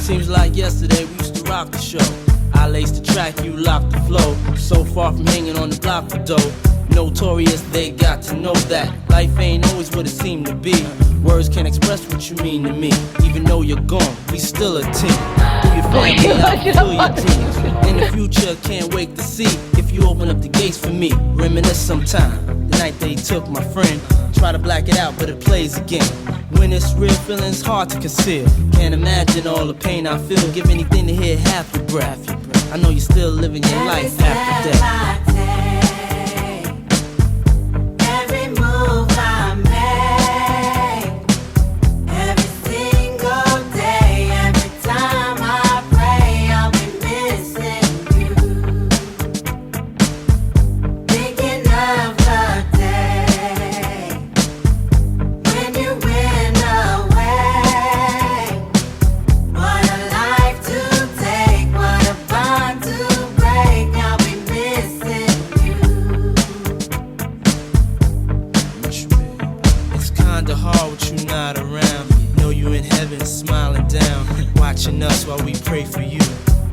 Seems like yesterday we used to rock the show. I laced the track, you locked the flow. So far from hanging on the block for dough. Notorious, they got to know that life ain't always what it seemed to be. Words can't express what you mean to me. Even though you're gone, we still a team. Through your family out to your teams. In the future, can't wait to see if you open up the gates for me. Reminisce sometime, the night they took my friend. Try to black it out, but it plays again. When it's real, feeling's hard to conceal. Can't imagine all the pain I feel. Give anything to hear half your breath. I know you're still living your life after death. Hard with you not around. Know you in heaven smiling down, watching us while we pray for you.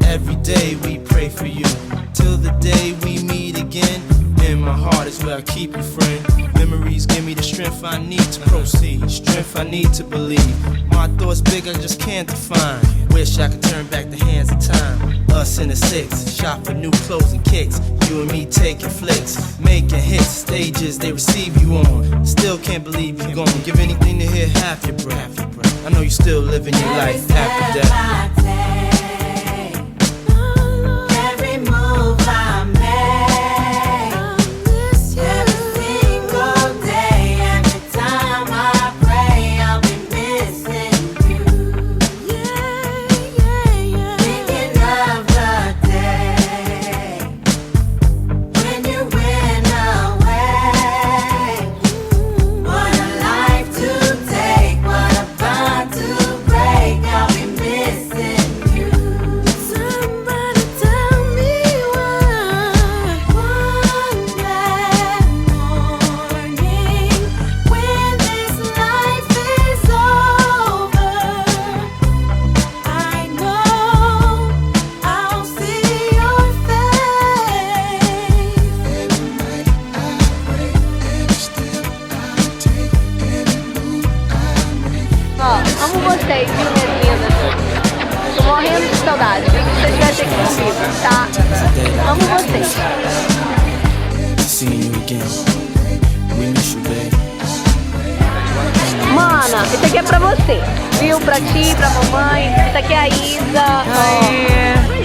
Every day we pray for you, till the day we meet again. In my heart is where I keep you, friend. Memories give me the strength I need to proceed, strength I need to believe. My thoughts big, I just can't define. Wish I could turn back the hands of time. Us in the six, shop for new clothes and kicks. You and me taking flicks, making hits, stages they receive you on. Still can't believe you're gone. Give anything to hear half your breath. I know you're still living your life after death. Amo vocês, viu, minhas lindas? Tô morrendo de saudade. Quem que vocês devem ter aqui comigo, tá? Amo vocês. Mana, isso aqui é pra você, viu? Pra ti, pra mamãe. Isso aqui é a Isa. Ai.